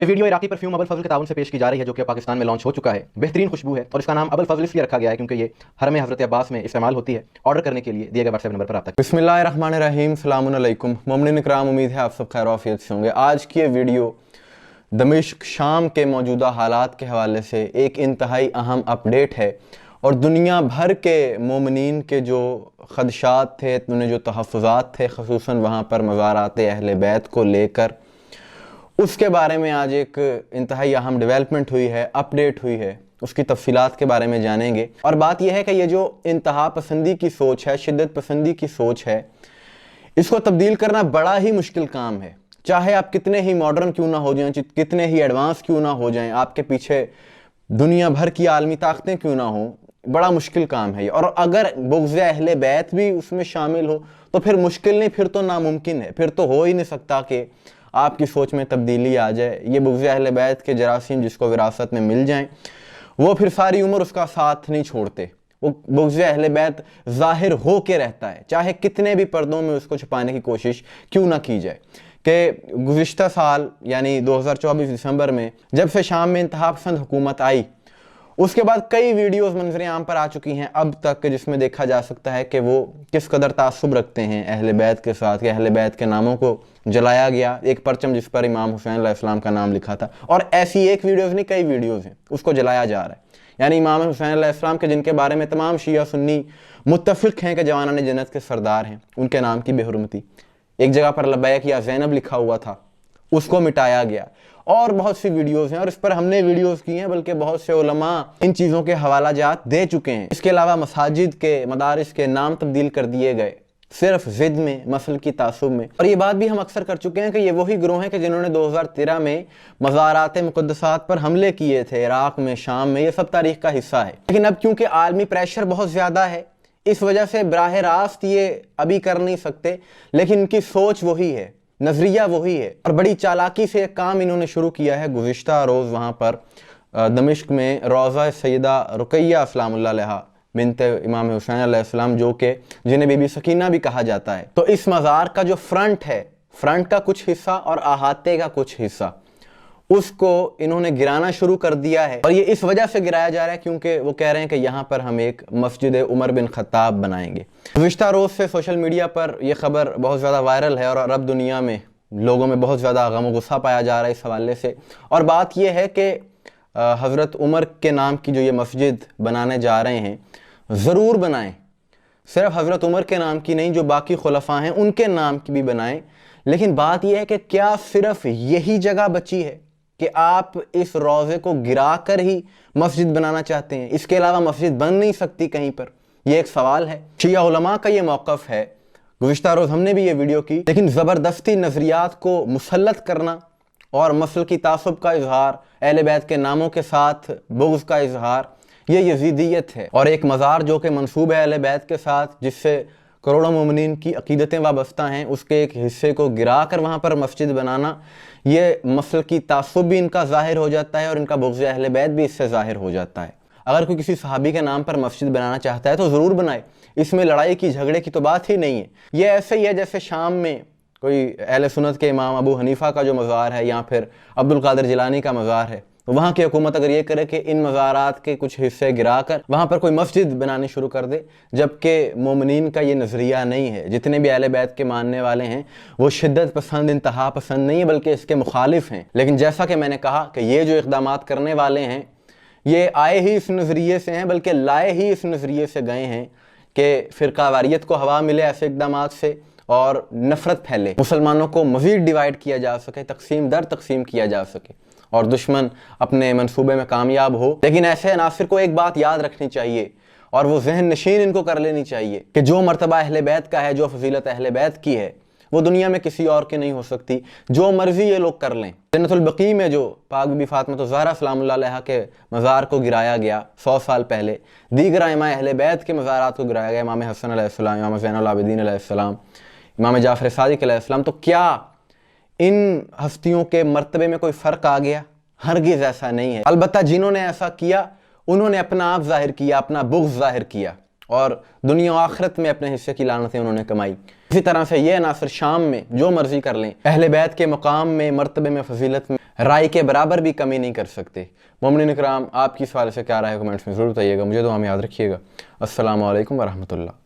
ये video Iraqi perfume Abul फजल के ताउन से पेश की जा रही है, जो कि पाकिस्तान में लॉन्च हो चुका है। बेहतरीन खुशबू है और इसका नाम अबुल फजल इसलिए रखा गया है क्योंकि ये हरम हज़रत अब्बास में इस्तेमाल होती है। ऑर्डर करने के लिए दिए गए व्हाट्सएप नंबर पर रब्ता। बिस्मिल्लाहिर्रहमानिर्रहीम, अस्सलामु अलैकुम मोमिनीन इकराम, उम्मीद है आप सब खैर आफियत से होंगे। आज की ये वीडियो दमिश्क शाम के मौजूदा हालात के हवाले से एक इंतहाई अहम अपडेट है और दुनिया भर के मोमिनीन के जो खदशात थे, उन्हें जो तहफ़्फ़ुज़ात थे ख़ुसूसन वहाँ पर मज़ारात अहले बैत को लेकर, उसके बारे में आज एक इंतहाई अहम डेवलपमेंट हुई है, अपडेट हुई है। उसकी तफसीलात के बारे में जानेंगे। और बात यह है कि ये जो इंतहा पसंदी की सोच है, शिद्दत पसंदी की सोच है, इसको तब्दील करना बड़ा ही मुश्किल काम है। चाहे आप कितने ही मॉडर्न क्यों ना हो जाएं, कितने ही एडवांस क्यों ना हो जाएं, आपके पीछे दुनिया भर की आलमी ताकतें क्यों ना हों, बड़ा मुश्किल काम है। और अगर बुग़्ज़ अहले बैत भी उसमें शामिल हो तो फिर मुश्किल नहीं, फिर तो नामुमकिन है। फिर तो हो ही नहीं सकता कि आपकी सोच में तब्दीली आ जाए। ये बुग़्ज़ अहले बैत के जरासीम जिसको विरासत में मिल जाएं, वो फिर सारी उम्र उसका साथ नहीं छोड़ते। वो बुग़्ज़ अहले बैत ज़ाहिर हो के रहता है, चाहे कितने भी पर्दों में उसको छुपाने की कोशिश क्यों ना की जाए। कि गुज़िश्ता साल यानी 2024 दिसंबर में जब से शाम में इंतहा पसंद हुकूमत आई, उसके बाद कई वीडियोस मंजर आम पर आ चुकी हैं अब तक, जिसमें देखा जा सकता है कि वो किस कदर तासुब रखते हैं अहले बैत के साथ। कि अहले बैत के नामों को जलाया गया, एक परचम जिस पर इमाम हुसैन अलैहिस्सलाम का नाम लिखा था, और ऐसी एक वीडियोस नहीं कई वीडियोस हैं, उसको जलाया जा रहा है। यानी इमाम हुसैन अलैहिस्सलाम के जिनके बारे में तमाम शिया सुन्नी मुत्तफिक हैं कि जवानाने जन्नत के सरदार हैं, उनके नाम की बेहुरमती। एक जगह पर लबैक या ज़ैनब लिखा हुआ था, उसको मिटाया गया। और बहुत सी वीडियोस हैं और इस पर हमने वीडियोस की हैं, बल्कि बहुत से उलमा इन चीज़ों के हवाला जात दे चुके हैं। इसके अलावा मसाजिद के, मदारिस के नाम तब्दील कर दिए गए सिर्फ ज़िद में, मसल की तासुब में। और ये बात भी हम अक्सर कर चुके हैं कि ये वही गिरोह हैं कि जिन्होंने 2013 में मज़ारात मुक़द्दसात पर हमले किए थे इराक़ में, शाम में। ये सब तारीख़ का हिस्सा है। लेकिन अब क्योंकि आलमी प्रेशर बहुत ज़्यादा है, इस वजह से बराह रास्त ये अभी कर नहीं सकते, लेकिन इनकी सोच वही है, नज़रिया वही है। और बड़ी चालाकी से एक काम इन्होंने शुरू किया है। गुज़िश्ता रोज़ वहाँ पर दमिश्क में रोज़ा सैयदा रुक़ैया अस्सलामुल्लाह अलैहा बिन्त इमाम हुसैन अलैहिस्सलाम, जो कि जिन्हें बीबी सकीना भी कहा जाता है, तो इस मज़ार का जो फ्रंट है, फ्रंट का कुछ हिस्सा और अहाते का कुछ हिस्सा, उसको इन्होंने गिराना शुरू कर दिया है। और ये इस वजह से गिराया जा रहा है क्योंकि वो कह रहे हैं कि यहाँ पर हम एक मस्जिद उमर बिन खत्ताब बनाएंगे। गुज़िश्ता रोज़ से सोशल मीडिया पर यह खबर बहुत ज़्यादा वायरल है और अरब दुनिया में लोगों में बहुत ज़्यादा गम और गुस्सा पाया जा रहा है इस हवाले से। और बात यह है कि हज़रत उमर के नाम की जो ये मस्जिद बनाने जा रहे हैं, ज़रूर बनाएं। सिर्फ हज़रत उमर के नाम की नहीं, जो बाकी खुलफा हैं उनके नाम की भी बनाएं। लेकिन बात यह है कि क्या सिर्फ यही जगह बची है कि आप इस रोज़े को गिरा कर ही मस्जिद बनाना चाहते हैं? इसके अलावा मस्जिद बन नहीं सकती कहीं पर? ये एक सवाल है। शिया उलमा का ये मौक़िफ़ है। गुज़िश्ता रोज़ हमने भी ये वीडियो की, लेकिन ज़बरदस्ती नज़रियात को मुसल्लत करना और मसल की तासुब का इजहार, अहले बैत के नामों के साथ बुग़्ज़ का इजहार, ये यज़ीदियत है। और एक मज़ार जो कि मंसूब है अहले बैत के साथ, जिससे करोड़ों मोमिनीन की अक़ीदतें वाबस्ता हैं, उसके एक हिस्से को गिरा कर वहाँ पर मस्जिद बनाना, ये मसल की तासुब भी इनका ज़ाहिर हो जाता है और इनका बुग़्ज़ अहले बैत भी इससे ज़ाहिर हो जाता है। अगर कोई किसी सहाबी के नाम पर मस्जिद बनाना चाहता है तो ज़रूर बनाए, इसमें लड़ाई की झगड़े की तो बात ही नहीं है। ये ऐसे ही है जैसे शाम में कोई अहले सुन्नत के इमाम अबू हनीफ़ा का जो मज़ार है या फिर अब्दुल कादिर जिलानी का मज़ार है, तो वहाँ की हुकूमत अगर ये करे कि इन मज़ारात के कुछ हिस्से गिरा कर वहाँ पर कोई मस्जिद बनानी शुरू कर दे, जबकि मोमिनीन का ये नज़रिया नहीं है। जितने भी अहले बैत के मानने वाले हैं वो शिद्दत पसंद, इंतहा पसंद नहीं है, बल्कि इसके मुखालिफ हैं। लेकिन जैसा कि मैंने कहा कि ये जो इक़दामात करने वाले हैं, ये आए ही इस नज़रिए से हैं, बल्कि लाए ही इस नज़रिए से गए हैं कि फ़िरक़ावारियत को हवा मिले ऐसे इक़दामात से और नफ़रत फैले, मुसलमानों को मज़ीद डिवाइड किया जा सके, तकसीम दर तकसीम किया जा सके और दुश्मन अपने मंसूबे में कामयाब हो। लेकिन ऐसे अनासिर को एक बात याद रखनी चाहिए और वो ज़हन नशीन इनको कर लेनी चाहिए कि जो मर्तबा अहले बैत का है, जो फजीलत अहले बैत की है, वो दुनिया में किसी और की नहीं हो सकती। जो मर्जी ये लोग कर लें। जन्नतुल बकी में जो पाक बीबी फातिमा ज़हरा सलामुल्लाह अलैहा के मज़ार को गिराया गया 100 साल पहले, दीगर इमाम अहले बैत के मज़ारात को गिराया गया, इमाम हसन अलैहिस्सलाम, इमाम ज़ैनुल आबिदीन अलैहिस्सलाम, इमाम जाफ़र सादिक़ अलैहिस्सलाम, तो क्या इन हस्तियों के मर्तबे में कोई फ़र्क आ गया? हरगिज़ ऐसा नहीं है। अलबत्ता जिन्होंने ऐसा किया उन्होंने अपना आप ज़ाहिर किया, अपना बुग़्ज़ ज़ाहिर किया اور دنیا و آخرت میں اپنے حصے کی لعنتیں انہوں نے کمائی۔ اسی طرح سے یہ عناصر شام میں جو مرضی کر لیں، اہل بیت کے مقام میں، مرتبے میں، فضیلت میں رائے کے برابر بھی کمی نہیں کر سکتے۔ مومنین اکرام، آپ کی اس حوالے سے کیا رائے ہے کمنٹس میں ضرور بتائیے گا۔ مجھے دعا میں یاد رکھیے گا۔ السلام علیکم ورحمۃ اللہ۔